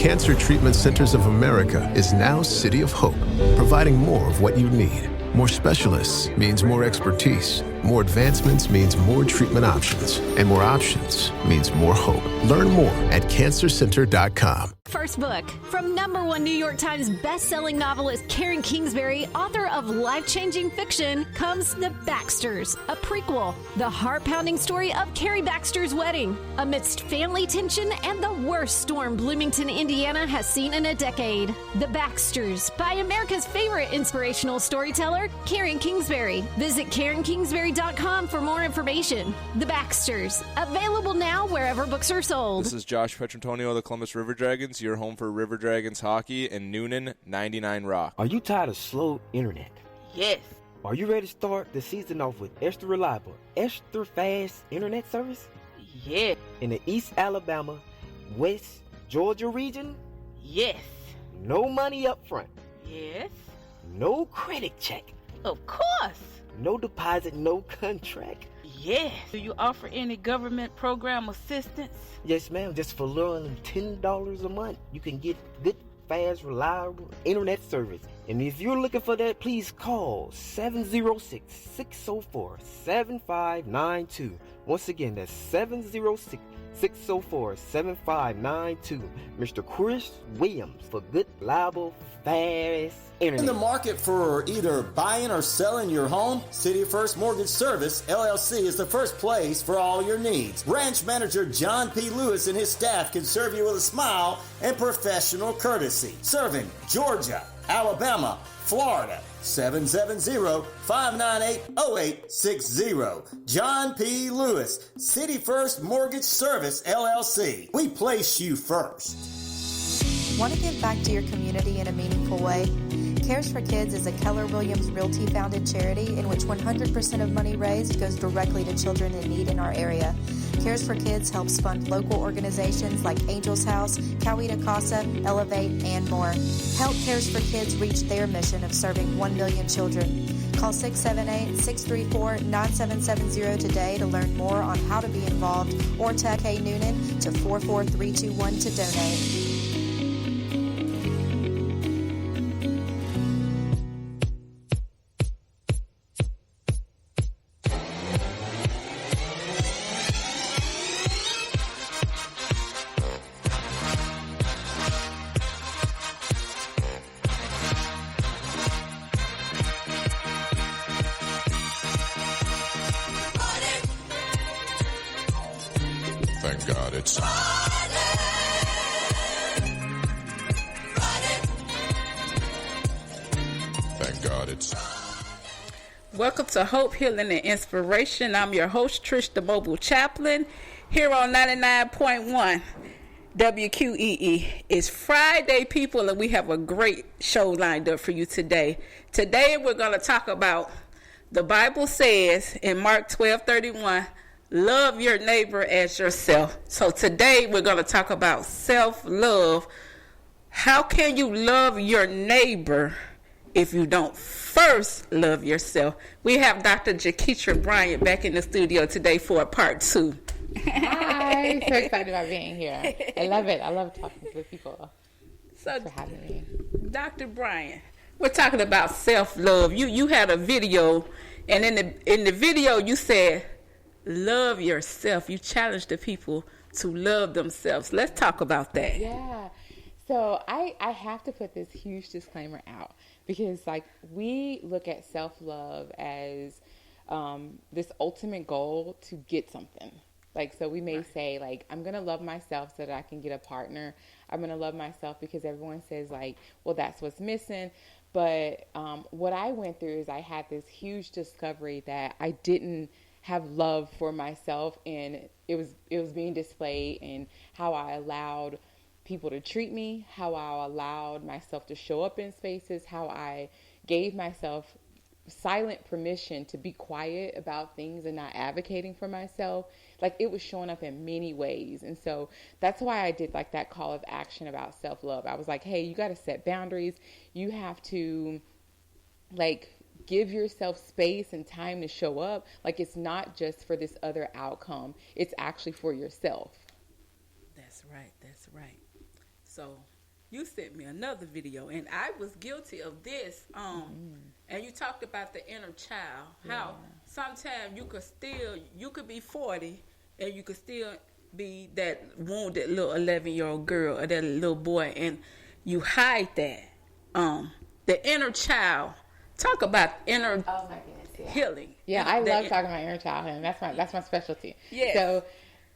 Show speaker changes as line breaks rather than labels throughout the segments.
Cancer Treatment Centers of America is now City of Hope, providing more of what you need. More specialists means more expertise. More advancements means more treatment options. And more options means more hope. Learn more at cancercenter.com.
First book from #1 New York Times best-selling novelist Karen Kingsbury, author of life-changing fiction, comes The Baxters, a prequel, the heart-pounding story of Carrie Baxter's wedding. Amidst family tension and the worst storm Bloomington, Indiana has seen in a decade. The Baxters, by America's favorite inspirational storyteller, Karen Kingsbury. Visit KarenKingsbury.com for more information. The Baxters, available now wherever books are sold.
This is Josh Petrantonio of the Columbus River Dragons, your home for River Dragons hockey and Noonan 99 Rock.
Are you tired of slow internet?
Yes.
Are you ready to start the season off with extra reliable, extra fast internet service?
Yes.
In the East Alabama, West Georgia region?
Yes.
No money up front.
Yes.
No credit check.
Of course.
No deposit, no contract.
Yes. Do you offer any government program assistance?
Yes, ma'am. Just for little than $10 a month, you can get good, fast, reliable internet service. And if you're looking for that, please call 706-604-7592. Once again, that's 706-604-7592. Mr. Chris Williams for good, reliable, fast internet.
In the market for either buying or selling your home? City First Mortgage Service, LLC is the first place for all your needs. Branch Manager John P. Lewis and his staff can serve you with a smile and professional courtesy. Serving Georgia, Alabama, Florida, 770-598-0860. John P. Lewis, City First Mortgage Service, LLC. We place you first.
Want to give back to your community in a meaningful way? Cares for Kids is a Keller Williams Realty founded charity in which 100% of money raised goes directly to children in need in our area. Cares for Kids helps fund local organizations like Angel's House, Coweta Casa, Elevate, and more. Help Cares for Kids reach their mission of serving 1 million children. Call 678-634-9770 today to learn more on how to be involved or text K Noonan to 44321 to donate.
Thank God it's Thank God it's
Welcome to Hope, Healing, and Inspiration. I'm your host, Trish, the Mobile Chaplain, here on 99.1 WQEE. It's Friday, people, and we have a great show lined up for you today. Today, we're going to talk about the Bible says in Mark 12:31, love your neighbor as yourself. So today, we're going to talk about self-love. How can you love your neighbor if you don't first love yourself? We have Dr. Jaketra Bryant back in the studio today for a part 2.
Hi, so excited about being here. I love it. I love talking to people.
So,
for having me.
Dr. Bryant, we're talking about self-love. You had a video, and in the video you said, love yourself. You challenged the people to love themselves. Let's talk about that.
Yeah. So I have to put this huge disclaimer out because, like, we look at self-love as this ultimate goal to get something. Like, so we may say, like, I'm going to love myself so that I can get a partner. I'm going to love myself because everyone says, like, well, that's what's missing. But what I went through is I had this huge discovery that I didn't have love for myself, and it was being displayed in how I allowed people to treat me, how I allowed myself to show up in spaces, how I gave myself silent permission to be quiet about things and not advocating for myself. Like, it was showing up in many ways. And so that's why I did like that call of action about self-love. I was like, hey, you got to set boundaries. You have to, like, give yourself space and time to show up. Like, it's not just for this other outcome. It's actually for yourself.
That's right. That's right. So you sent me another video, and I was guilty of this. And you talked about the inner child. How sometimes you could be 40, and you could still be that wounded little 11-year-old girl or that little boy, and you hide that. The inner child. Talk about inner healing.
Yeah, I love talking about inner child, and that's my specialty.
Yes.
So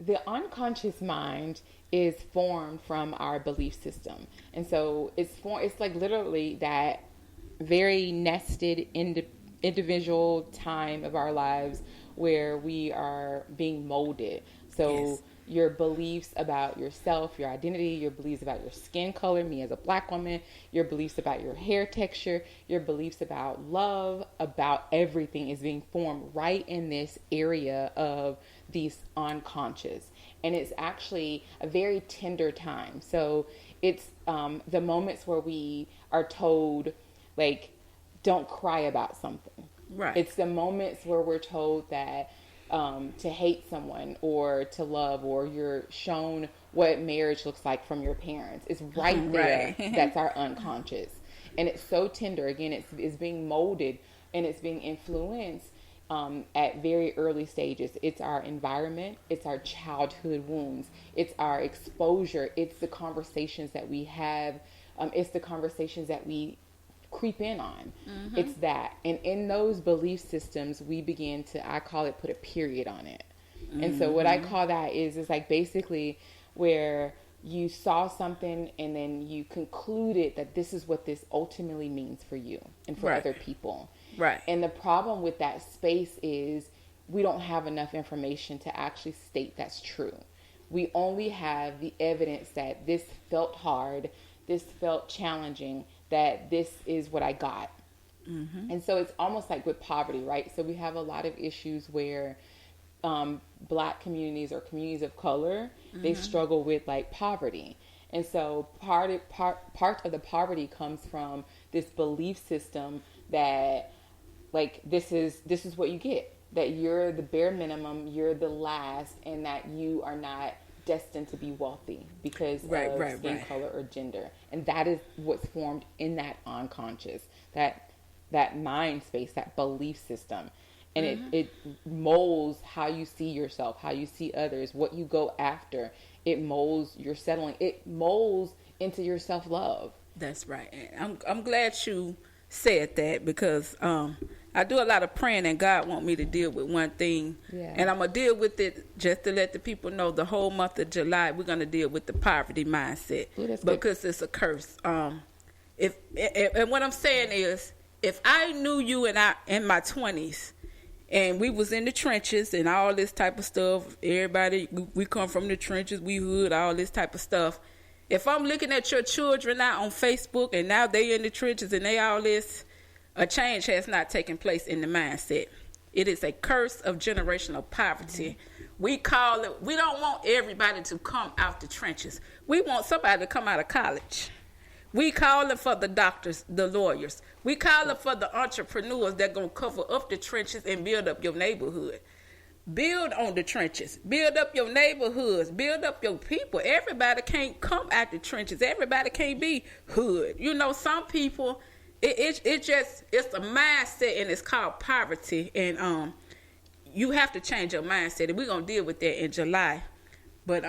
the unconscious mind is formed from our belief system, and so it's like literally that very nested individual time of our lives where we are being molded. So your beliefs about yourself, your identity, your beliefs about your skin color, me as a black woman, your beliefs about your hair texture, your beliefs about love, about everything is being formed right in this area of these unconscious. And it's actually a very tender time. So it's the moments where we are told, like, don't cry about something.
Right.
It's the moments where we're told that to hate someone or to love, or you're shown what marriage looks like from your parents. It's right there. That's our unconscious. And it's so tender. Again, it's being molded and it's being influenced at very early stages. It's our environment. It's our childhood wounds. It's our exposure. It's the conversations that we have. It's the conversations that we creep in on. It's that. And in those belief systems, we begin to, I call it, put a period on it. And so what I call that is like basically where you saw something and then you concluded that this is what this ultimately means for you and for other people.
Right.
And the problem with that space is we don't have enough information to actually state that's true. We only have the evidence that this felt hard, this felt challenging, that this is what I got. And so it's almost like with poverty, right? So we have a lot of issues where black communities or communities of color, they struggle with like poverty. And so part of the poverty comes from this belief system that like this is what you get, that you're the bare minimum, you're the last, and that you are not destined to be wealthy because of skin color or gender. And that is what's formed in that unconscious, that mind space, that belief system. And it molds how you see yourself, how you see others, what you go after. It molds your settling. It molds into your self-love.
That's right. And I'm glad you said that, because I do a lot of praying, and God want me to deal with one thing. And I'm going to deal with it just to let the people know the whole month of July, we're going to deal with the poverty mindset. Because it's a curse. And what I'm saying is, if I knew you in my 20s, and we was in the trenches and all this type of stuff, everybody, we come from the trenches, we hood, all this type of stuff. If I'm looking at your children now on Facebook and now they in the trenches and they all this, a change has not taken place in the mindset. It is a curse of generational poverty. We call it, we don't want everybody to come out the trenches. We want somebody to come out of college. We calling for the doctors, the lawyers. We calling for the entrepreneurs that going to cover up the trenches and build up your neighborhood. Build on the trenches. Build up your neighborhoods. Build up your people. Everybody can't come out the trenches. Everybody can't be hood. You know, some people, it's a mindset, and it's called poverty. And you have to change your mindset. And we're going to deal with that in July. But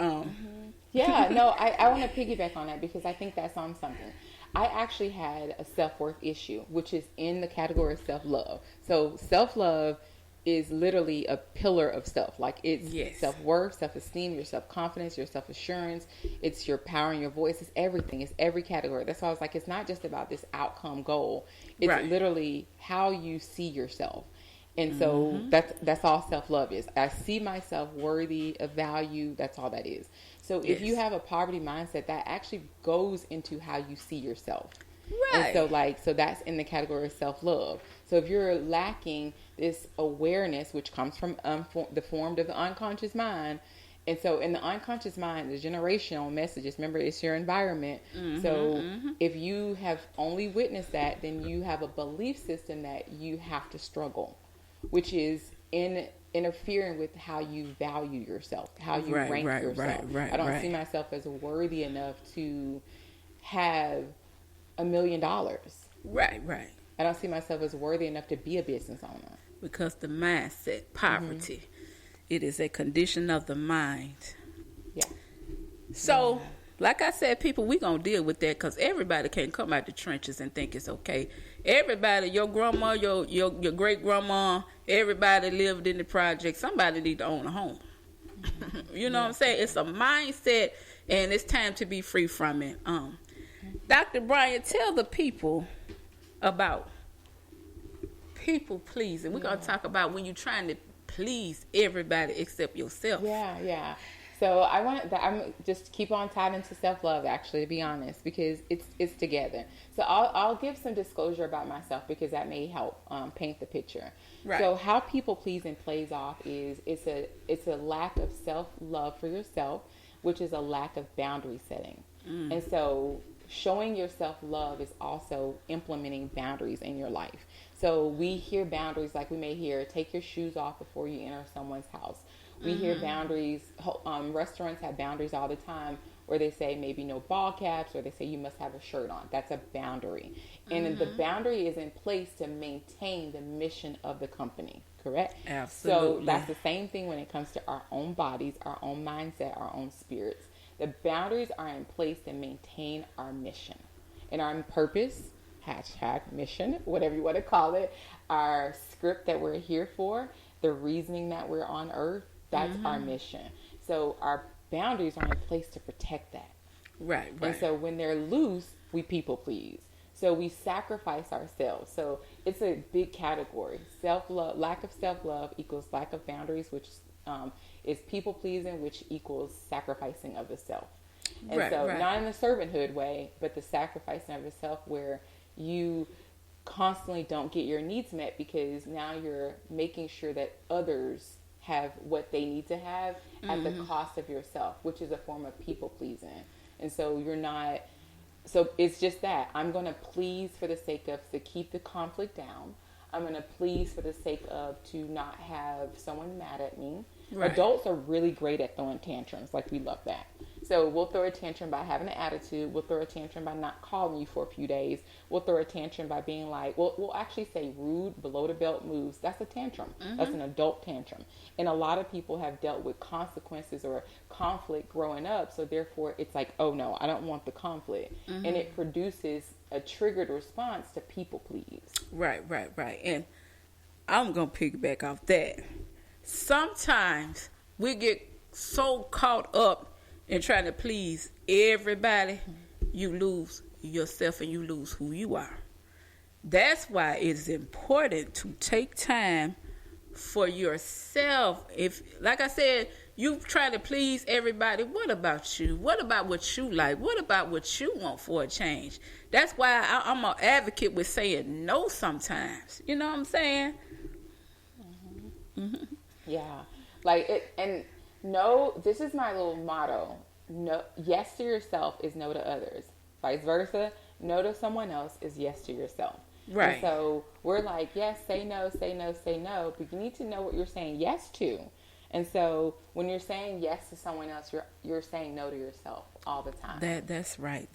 yeah, no, I want to piggyback on that because I think that's on something. I actually had a self-worth issue, which is in the category of self-love. So self-love is literally a pillar of self. Like it's self-worth, self-esteem, your self-confidence, your self-assurance. It's your power and your voice. It's everything. It's every category. That's why I was like, it's not just about this outcome goal. It's literally how you see yourself. And so that's all self-love is. I see myself worthy of value. That's all that is. So if you have a poverty mindset, that actually goes into how you see yourself. Right. And so that's in the category of self-love. So if you're lacking this awareness, which comes from the formed of the unconscious mind, and so in the unconscious mind, the generational messages, remember, it's your environment. So if you have only witnessed that, then you have a belief system that you have to struggle, which is interfering with how you value yourself, how you rank yourself. I don't see myself as worthy enough to have $1 million.
Right, right.
I don't see myself as worthy enough to be a business owner.
Because the mindset, poverty, it is a condition of the mind.
Yeah.
So, like I said, people, we going to deal with that because everybody can't come out the trenches and think it's okay. Everybody, your grandma, your great-grandma, everybody lived in the project. Somebody need to own a home. You know what I'm saying? It's a mindset, and it's time to be free from it. Dr. Brian, tell the people about people pleasing. We're going to talk about when you're trying to please everybody except yourself.
Yeah. So I'm just keep on tied into self-love, actually, to be honest, because it's together. So I'll give some disclosure about myself because that may help paint the picture.
Right.
So how people pleasing plays off is it's a lack of self-love for yourself, which is a lack of boundary setting. And so showing yourself love is also implementing boundaries in your life. So we hear boundaries like we may hear, take your shoes off before you enter someone's house. We hear boundaries, restaurants have boundaries all the time where they say maybe no ball caps or they say you must have a shirt on. That's a boundary. And the boundary is in place to maintain the mission of the company, correct?
Absolutely.
So that's the same thing when it comes to our own bodies, our own mindset, our own spirits. The boundaries are in place to maintain our mission and our purpose, #mission, whatever you want to call it, our script that we're here for, the reasoning that we're on earth. That's our mission. So our boundaries are in place to protect that.
Right.
And so when they're loose, we people please. So we sacrifice ourselves. So it's a big category. Self-love, lack of self-love equals lack of boundaries, which is people pleasing, which equals sacrificing of the self. And not in the servanthood way, but the sacrificing of the self where you constantly don't get your needs met because now you're making sure that others have what they need to have at the cost of yourself, which is a form of people pleasing. And so so it's just that I'm going to please for the sake of to keep the conflict down. I'm going to please for the sake of to not have someone mad at me. Right. Adults are really great at throwing tantrums. Like, we love that. So we'll throw a tantrum by having an attitude. We'll throw a tantrum by not calling you for a few days. We'll throw a tantrum by being like, we'll actually say rude, below the belt moves. That's a tantrum. That's an adult tantrum. And a lot of people have dealt with consequences or conflict growing up. So therefore it's like, oh no, I don't want the conflict. And it produces a triggered response to people please.
Right. And I'm going to piggyback off that. Sometimes we get so caught up in trying to please everybody, you lose yourself and you lose who you are. That's why it's important to take time for yourself. If, like I said, you try to please everybody, what about you? What about what you like? What about what you want for a change? That's why I'm an advocate with saying no sometimes. You know what I'm saying?
Yeah. Like it, and no, this is my little motto. No, yes to yourself is no to others. Vice versa. No to someone else is yes to yourself.
Right.
And so we're like, yes, say no, say no, say no. But you need to know what you're saying yes to. And so when you're saying yes to someone else, you're saying no to yourself all the time.
That's right.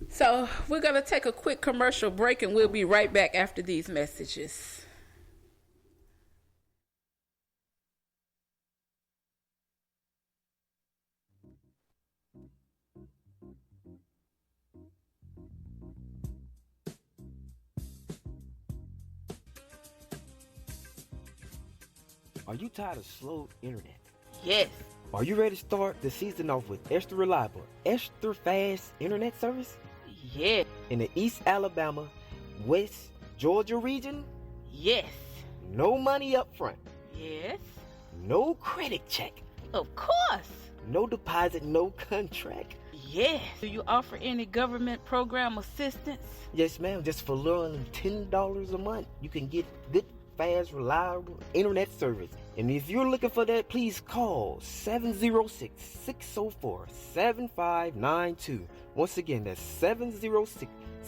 So we're going to take a quick commercial break and we'll be right back after these messages.
Are you tired of slow internet?
Yes.
Are you ready to start the season off with extra reliable, extra fast internet service?
Yes.
In the East Alabama, West Georgia region?
Yes.
No money up front.
Yes.
No credit check.
Of course.
No deposit, no contract.
Yes. Do you offer any government program assistance?
Yes, ma'am. Just for little than $10 a month, you can get good, fast, reliable internet service. And if you're looking for that, please call 706-604-7592. Once again, that's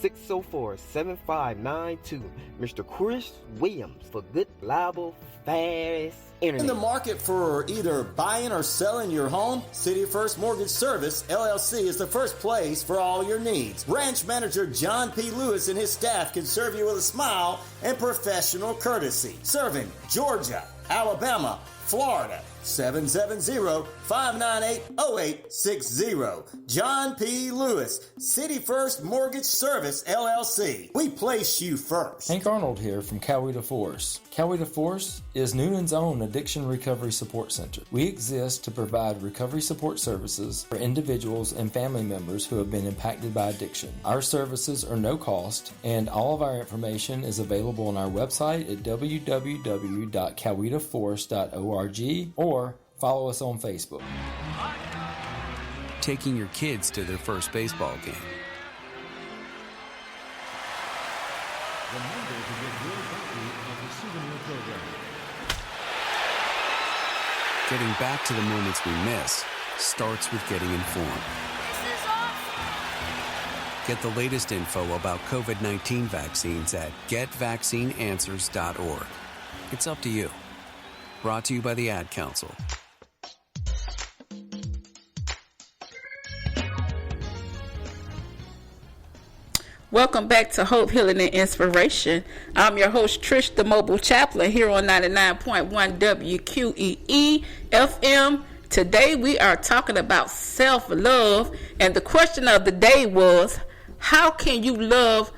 604-7592. Mr. Chris Williams for good, reliable, fast internet.
In the market for either buying or selling your home? City First Mortgage Service, LLC is the first place for all your needs. Branch Manager John P. Lewis and his staff can serve you with a smile and professional courtesy. Serving Georgia, Alabama, Florida, 770-598-0860. John P. Lewis, City First Mortgage Service, LLC. We place you first.
Hank Arnold here from Coweta Force. Coweta Force is Noonan's own addiction recovery support center. We exist to provide recovery support services for individuals and family members who have been impacted by addiction. Our services are no cost, and all of our information is available on our website at www.cowetaforce.org or follow us on Facebook.
Taking your kids to their first baseball game.
Remember to get your copy of the souvenir program.
Getting back to the moments we miss starts with getting informed.
This is awesome!
Get the latest info about COVID-19 vaccines at getvaccineanswers.org. It's up to you. Brought to you by the Ad Council.
Welcome back to Hope, Healing, and Inspiration. I'm your host, Trish, the Mobile Chaplain, here on 99.1 WQEE FM. Today we are talking about self-love, and the question of the day was, how can you love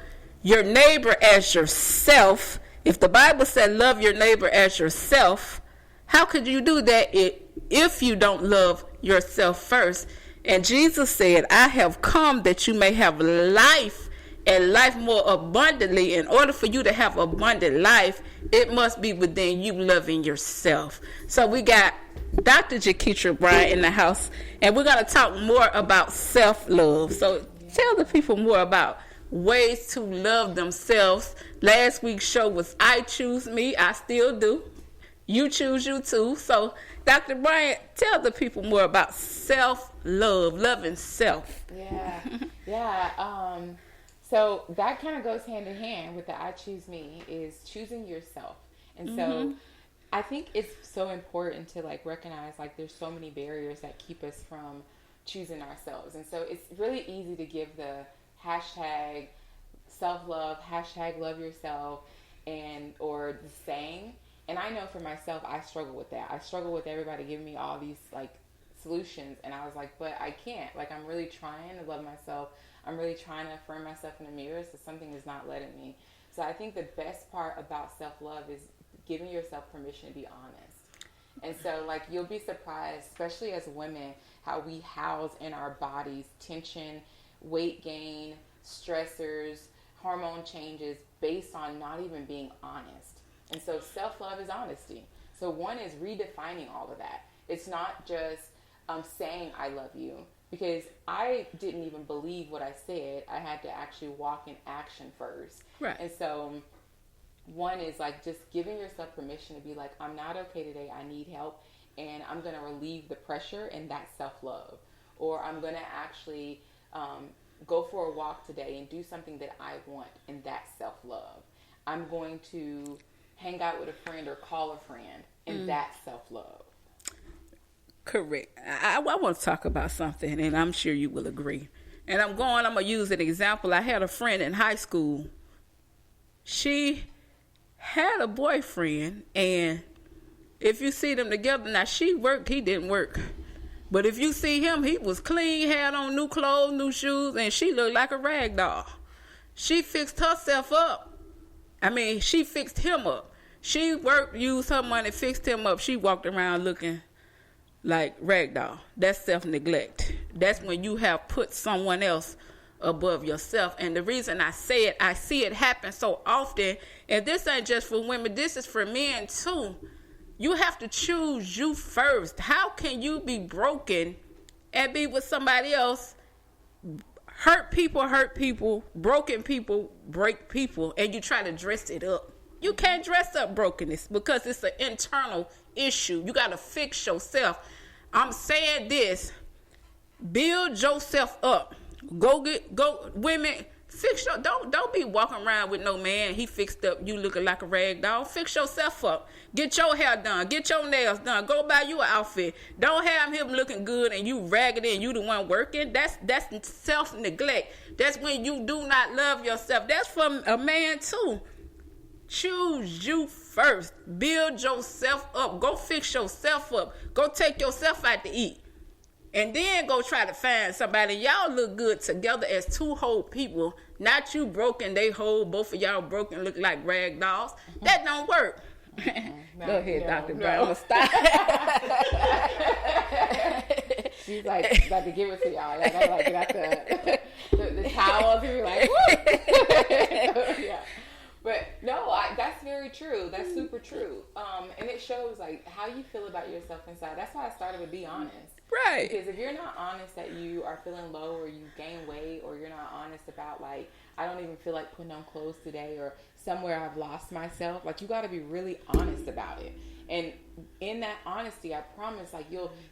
your neighbor as yourself? If the Bible said love your neighbor as yourself, how could you do that if you don't love yourself first? And Jesus said, I have come that you may have life and life more abundantly. In order for you to have abundant life, it must be within you loving yourself. So we got Dr. Jakeisha Bryant in the house, and we're going to talk more about self-love. So tell the people more about ways to love themselves. Last week's show was I Choose Me. I still do. You choose you too. So Dr. Bryant, tell the people more about self-love, loving self.
So that kind of goes hand in hand with the I Choose Me, is choosing yourself. And so I think it's so important to recognize there's so many barriers that keep us from choosing ourselves. And so it's really easy to give the hashtag self-love, hashtag love yourself, or the saying. And I know for myself, I struggle with that. I struggle with everybody giving me all these solutions, and I was like, but I can't. I'm really trying to love myself. I'm really trying to affirm myself in the mirror, so something is not letting me. So I think the best part about self-love is giving yourself permission to be honest. And so you'll be surprised, especially as women, how we house in our bodies tension, weight gain, stressors, hormone changes based on not even being honest. And so self-love is honesty. So one is redefining all of that. It's not just saying I love you, because I didn't even believe what I said. I had to actually walk in action first.
Right.
And so one is just giving yourself permission to be I'm not okay today. I need help, and I'm going to relieve the pressure, and that's self-love. Or I'm going to actually go for a walk today and do something that I want, and that's self-love. I'm going to hang out with a friend or call a friend, and that's self-love.
Correct. I want to talk about something, and I'm sure you will agree. And I'm going to use an example. I had a friend in high school. She had a boyfriend, and if you see them together, now she worked, he didn't work. But if you see him, he was clean, had on new clothes, new shoes, and she looked like a rag doll. She fixed herself up. She fixed him up. She worked, used her money, fixed him up. She walked around looking like ragdoll. That's self-neglect. That's when you have put someone else above yourself. And the reason I say it, I see it happen so often. And this ain't just for women. This is for men too. You have to choose you first. How can you be broken and be with somebody else? Hurt people, broken people, break people, and you try to dress it up. You can't dress up brokenness because it's an internal issue. You got to fix yourself. I'm saying this. Build yourself up. Go women, Don't be walking around with no man. He fixed up, you looking like a rag doll. Fix yourself up. Get your hair done. Get your nails done. Go buy you an outfit. Don't have him looking good and you raggedy and you the one working. That's self-neglect. That's when you do not love yourself. That's from a man too. Choose you first. Build yourself up. Go fix yourself up. Go take yourself out to eat. And then go try to find somebody. Y'all look good together as two whole people. Not you broken, they whole. Both of y'all broken, look like rag dolls. That don't work.
No,
go ahead,
no,
Dr.
no.
Brown. I'm going to stop.
She's like about to give it to y'all. Like, I like got the towels and be like, woo! Yeah. But no, that's very true. That's super true. And it shows like how you feel about yourself inside. That's why I started with be honest.
Right.
Because if you're not honest that you are feeling low or you gain weight or you're not honest about like, I don't even feel like putting on clothes today or somewhere I've lost myself, like you got to be really honest about it. And in that honesty, I promise like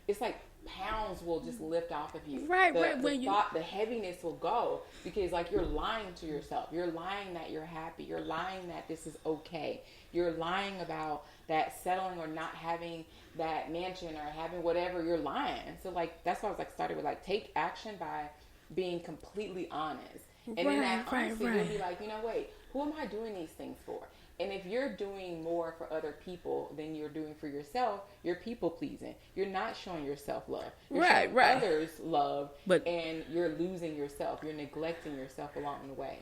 it's like pounds will just lift off of you.
Right,
The heaviness will go because like you're lying to yourself. You're lying that you're happy. You're lying that this is okay. You're lying about that settling or not having that mansion or having whatever. You're lying. So like that's why I was like started with like take action by being completely honest. And in that honesty, you'll be like, wait, who am I doing these things for? And if you're doing more for other people than you're doing for yourself, you're people pleasing. You're not showing yourself love. You're showing others love, and you're losing yourself. You're neglecting yourself along the way.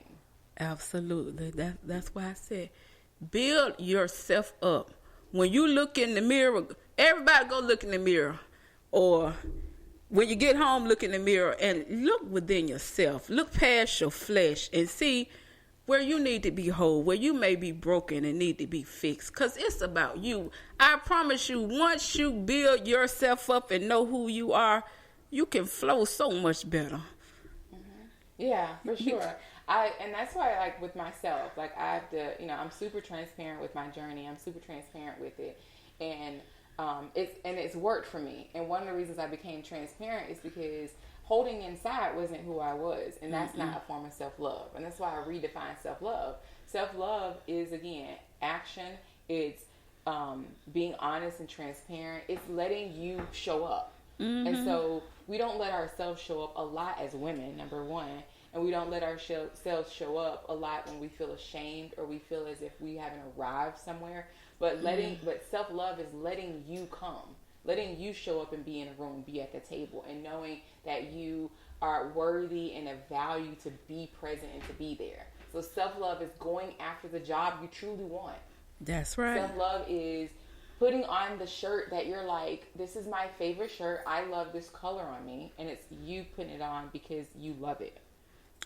Absolutely. That's why I said build yourself up. When you look in the mirror, everybody go look in the mirror. Or when you get home, look in the mirror and look within yourself. Look past your flesh and see where you need to be whole, where you may be broken and need to be fixed. Because it's about you. I promise you, once you build yourself up and know who you are, you can flow so much better.
Mm-hmm. Yeah, for sure. And that's why, like, with myself, like, I have to, I'm super transparent with my journey. I'm super transparent with it. And it's worked for me. And one of the reasons I became transparent is because holding inside wasn't who I was. And that's not a form of self-love. And that's why I redefine self-love. Self-love is, again, action. It's being honest and transparent. It's letting you show up. Mm-hmm. And so we don't let ourselves show up a lot as women, number one. And we don't let ourselves show up a lot when we feel ashamed or we feel as if we haven't arrived somewhere. But but self-love is letting you come. Letting you show up and be in a room, be at the table, and knowing that you are worthy and of value to be present and to be there. So self-love is going after the job you truly want.
That's right.
Self-love is putting on the shirt that you're like, this is my favorite shirt. I love this color on me. And it's you putting it on because you love it.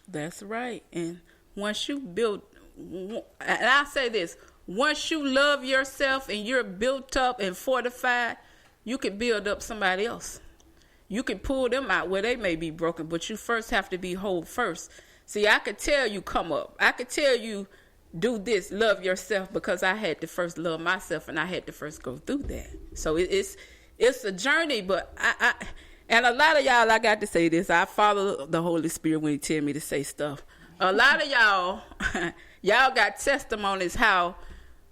That's right. And once you build, and I say this, once you love yourself and you're built up and fortified, you can build up somebody else. You can pull them out where they may be broken, but you first have to be whole first. See, I could tell you come up. I could tell you do this, love yourself, because I had to first love myself and I had to first go through that. So it's a journey, but I and a lot of y'all, I got to say this, I follow the Holy Spirit when he tell me to say stuff. A lot of y'all, y'all got testimonies how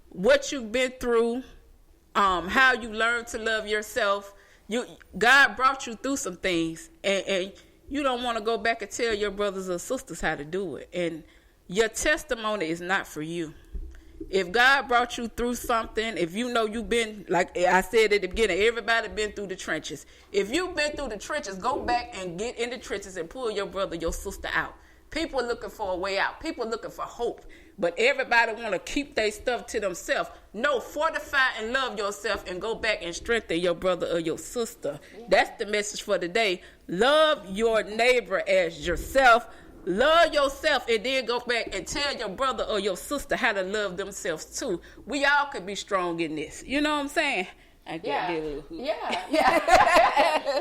what you've been through, how you learned to love yourself. God brought you through some things, and you don't want to go back and tell your brothers or sisters how to do it. And your testimony is not for you. If God brought you through something, if you know you've been, like I said at the beginning, everybody been through the trenches. If you've been through the trenches, go back and get in the trenches and pull your brother, your sister out. People are looking for a way out. People are looking for hope. But everybody want to keep their stuff to themselves. No, fortify and love yourself and go back and strengthen your brother or your sister. Yeah. That's the message for today. Love your neighbor as yourself. Love yourself and then go back and tell your brother or your sister how to love themselves too. We all could be strong in this. You know what I'm saying?
Yeah.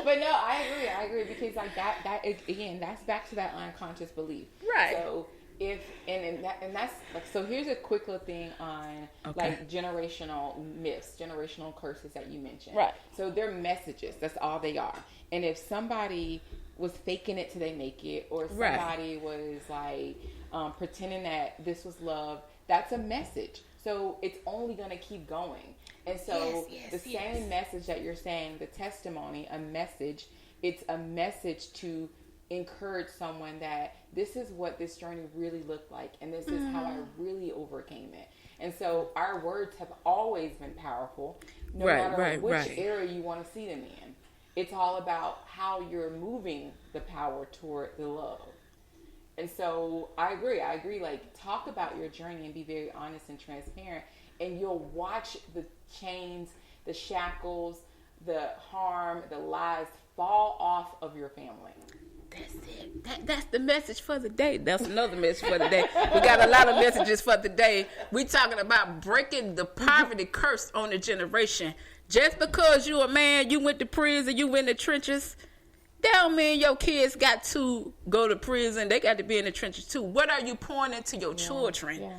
But no, I agree because like that again, that's back to that unconscious belief.
Right.
So that's like, so here's a quick little thing on like generational myths, generational curses that you mentioned.
Right.
So they're messages. That's all they are. And if somebody was faking it till they make it, or somebody was like pretending that this was love. That's a message. So it's only going to keep going. And so the same message that you're saying, the testimony, a message, it's a message to encourage someone that this is what this journey really looked like, and this is how I really overcame it. And so our words have always been powerful, no matter which area you want to see them in. It's all about how you're moving the power toward the love. And so I agree. Like, talk about your journey and be very honest and transparent, and you'll watch the chains, the shackles, the harm, the lies fall off of your family.
That's it. That's the message for the day. That's another message for the day. We got a lot of messages for the day. We talking about breaking the poverty curse on the generation. Just because you a man, you went to prison, you went in the trenches, that don't mean your kids got to go to prison. They got to be in the trenches too. What are you pouring into your children?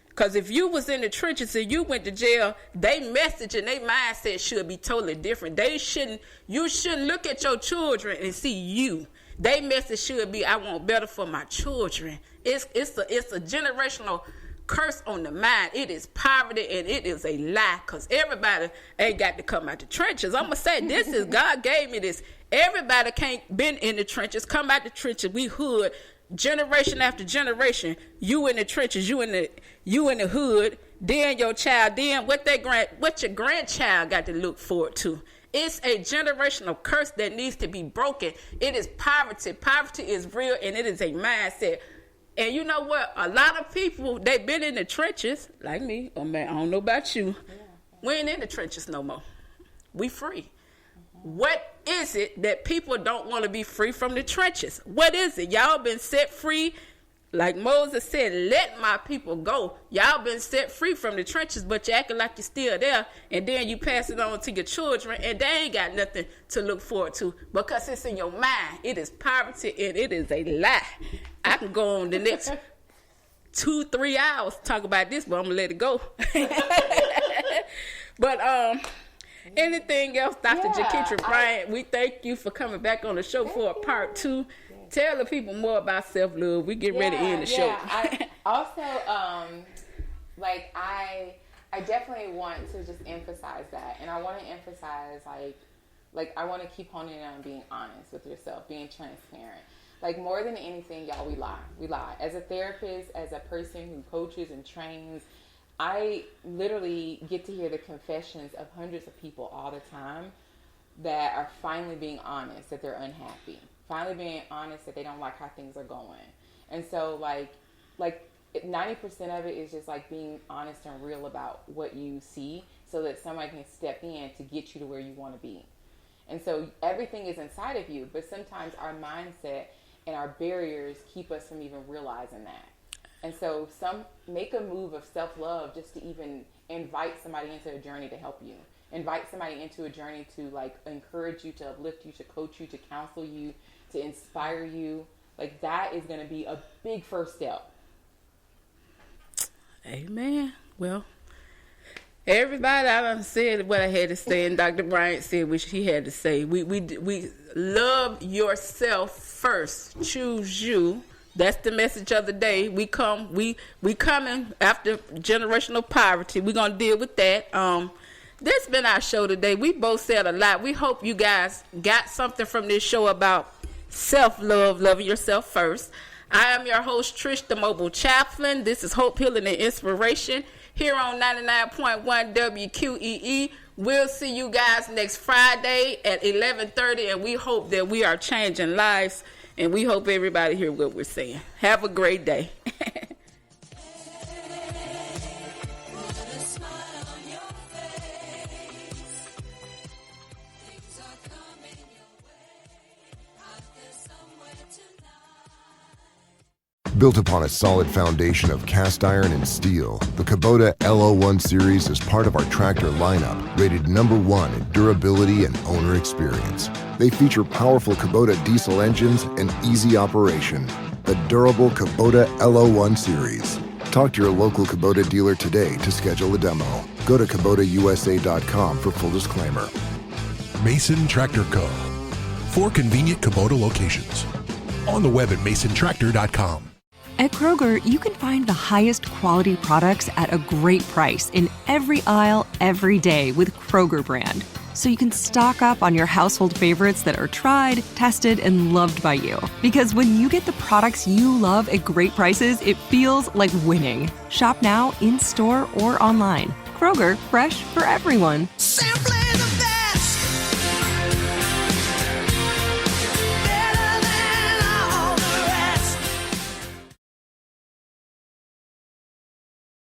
Because if you was in the trenches and you went to jail, they message and they mindset should be totally different. You shouldn't look at your children and see you. They message should be, I want better for my children. It's a generational curse on the mind. It is poverty, and it is a lie, because everybody ain't got to come out the trenches. I'm going to say, this is, God gave me this. Everybody can't been in the trenches, come out the trenches. We hood, generation after generation. You in the trenches, you in the hood, then your child, then what your grandchild got to look forward to. It's a generational curse that needs to be broken. It is poverty. Poverty is real, and it is a mindset. And you know what? A lot of people, they've been in the trenches, like me. Oh, man, I don't know about you. We ain't in the trenches no more. We free. What is it that people don't want to be free from the trenches? What is it? Y'all been set free. Like Moses said, let my people go. Y'all been set free from the trenches, but you acting like you're still there, and then you pass it on to your children, and they ain't got nothing to look forward to because it's in your mind. It is poverty, and it is a lie. I can go on the next 2-3 hours talk about this, but I'm going to let it go. But anything else, Dr. Jaketra Bryant, we thank you for coming back on the show for a part 2. Tell the people more about self-love. We get ready to end the show.
I also, I definitely want to just emphasize that. And I want to emphasize, like I want to keep honing in on being honest with yourself, being transparent. Like, more than anything, y'all, we lie. We lie. As a therapist, as a person who coaches and trains, I literally get to hear the confessions of hundreds of people all the time that are finally being honest, that they're unhappy. Finally being honest that they don't like how things are going. And so, like 90% of it is just, like, being honest and real about what you see so that somebody can step in to get you to where you want to be. And so everything is inside of you, but sometimes our mindset and our barriers keep us from even realizing that. And so make a move of self-love just to even invite somebody into a journey to help you. Invite somebody into a journey to, like, encourage you, to uplift you, to coach you, to counsel you, to inspire you. Like, that is going to be a big first step.
Amen. Well, everybody, I done said what I had to say, and Dr. Bryant said what he had to say. We love yourself first. Choose you. That's the message of the day. We coming after generational poverty. We're gonna deal with that. This has been our show today. We both said a lot. We hope you guys got something from this show about self-love, loving yourself first. I am your host, Trish, the Mobile Chaplain. This is Hope, Healing, and Inspiration here on 99.1 WQEE. We'll see you guys next Friday at 11:30, and we hope that we are changing lives, and we hope everybody hear what we're saying. Have a great day.
Built upon a solid foundation of cast iron and steel, the Kubota LO1 series is part of our tractor lineup, rated #1 in durability and owner experience. They feature powerful Kubota diesel engines and easy operation. The durable Kubota LO1 series. Talk to your local Kubota dealer today to schedule a demo. Go to KubotaUSA.com for full disclaimer.
Mason Tractor Co. 4 convenient Kubota locations. On the web at masontractor.com.
At Kroger, you can find the highest quality products at a great price in every aisle, every day with Kroger brand. So you can stock up on your household favorites that are tried, tested, and loved by you. Because when you get the products you love at great prices, it feels like winning. Shop now, in-store, or online. Kroger, fresh for everyone.
Simply